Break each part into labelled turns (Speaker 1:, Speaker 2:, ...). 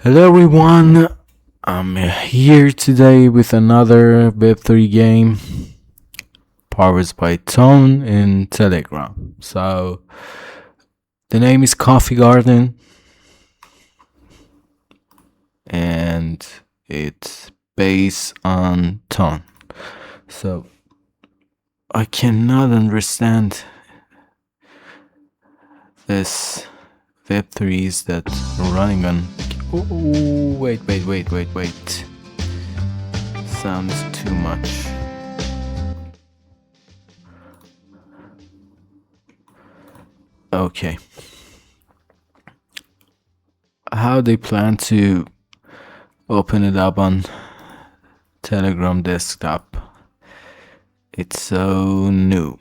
Speaker 1: Hello everyone, I'm here today with another Web3 game powered by Tone in Telegram. So the name is Coffee Garden and it's based on Tone. So I cannot understand this Web3s that are running on. Oh, wait. Sound is too much. Okay. How they plan to open it up on Telegram desktop? It's so new.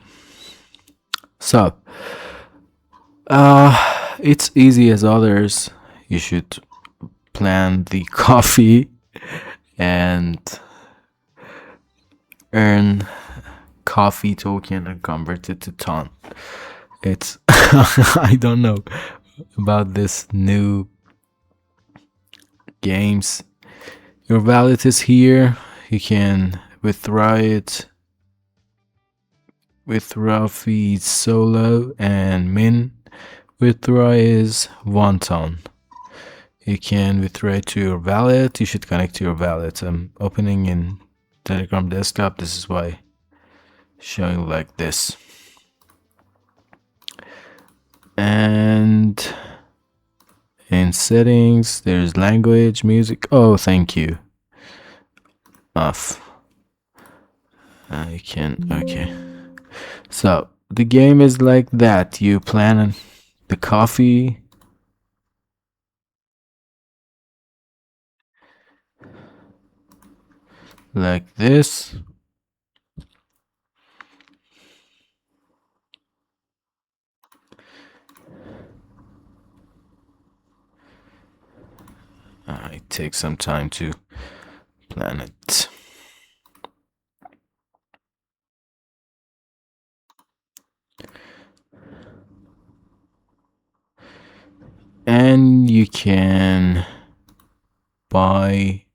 Speaker 1: So, it's easy as others. You should plan the coffee and earn coffee token and convert it to ton. It's I don't know about this new games. Your wallet is here. You can withdraw it. Withdraw fees solo and min. Withdraw is 1 ton. You can withdraw it to your wallet. You should connect to your wallet. I'm opening in Telegram desktop. This is why showing like this. And in settings, there's language, music. Oh, thank you. Off. I can, okay. So the game is like that. You plan the coffee. Like this. It takes some time to plan it. And you can buy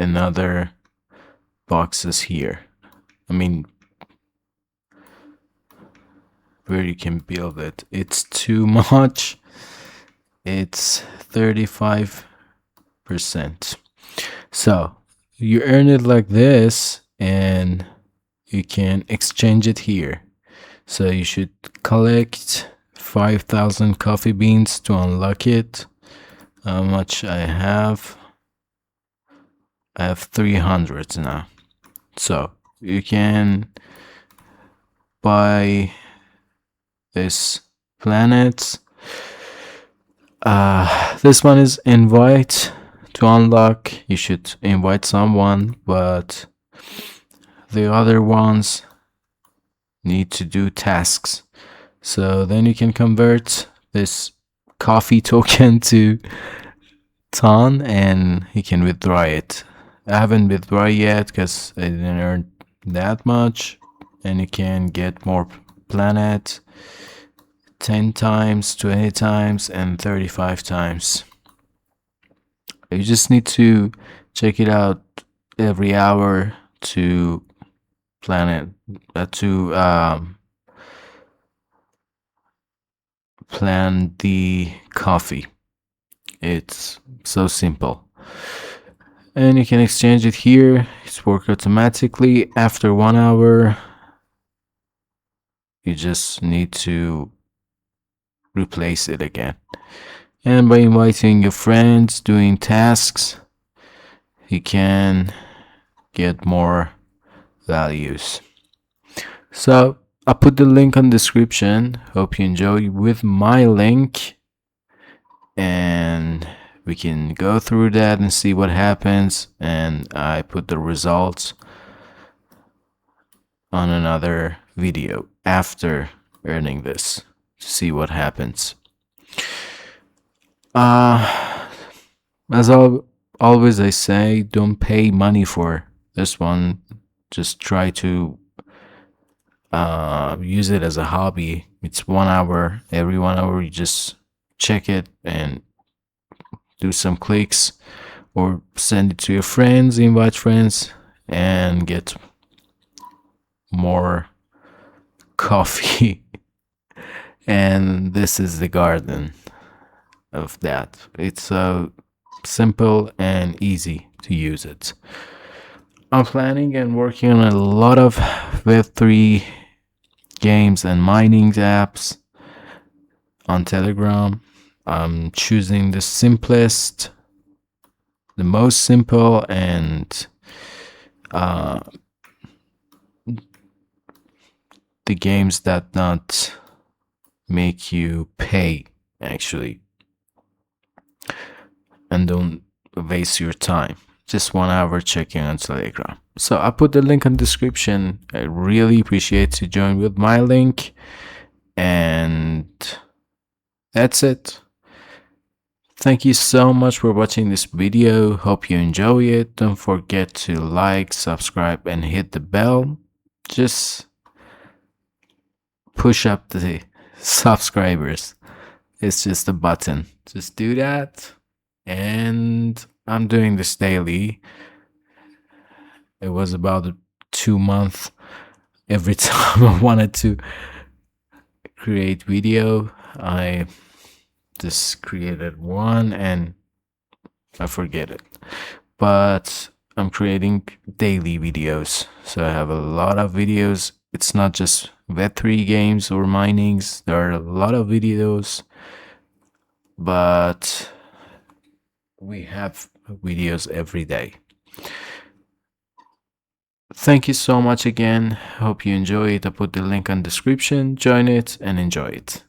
Speaker 1: another boxes here. I mean, where you can build it. It's too much. It's 35%. So you earn it like this and you can exchange it here. So you should collect 5,000 coffee beans to unlock it. How much I have? I have 300 now. So you can buy this planet. This one is invite to unlock. You should invite someone, but the other ones need to do tasks. So then you can convert this coffee token to ton and you can withdraw it. I haven't withdrawn yet because I didn't earn that much. And you can get more planet 10 times, 20 times, and 35 times. You just need to check it out every hour to plan it, plan the coffee. It's so simple. And you can exchange it here. It's worked automatically. After 1 hour, you just need to replace it again. And by inviting your friends, doing tasks, you can get more values. So I'll put the link on the description. Hope you enjoy with my link. And we can go through that and see what happens. And I put the results on another video after earning this to see what happens. As always I say, don't pay money for this one. Just try to use it as a hobby. It's 1 hour. Every 1 hour you just check it and do some clicks, or send it to your friends, invite friends, and get more coffee. And this is the garden of that. It's so simple and easy to use it. I'm planning and working on a lot of Web3 games and mining apps on Telegram. I'm choosing the simplest, the most simple, and the games that not make you pay, actually, and don't waste your time. Just 1 hour checking on Telegram. So I put the link in the description. I really appreciate you join with my link. And that's it. Thank you so much for watching this video. Hope you enjoy it. Don't forget to like, subscribe, and hit the bell. Just push up the subscribers. It's just a button. Just do that. And I'm doing this daily. It was about 2 months. Every time I wanted to create video, I just created one and I forget it. But I'm creating daily videos, so I have a lot of videos. It's not just Web3 games or minings. There are a lot of videos, but we have videos every day. Thank you so much again. Hope you enjoy it. I put the link in the description. Join it and enjoy it.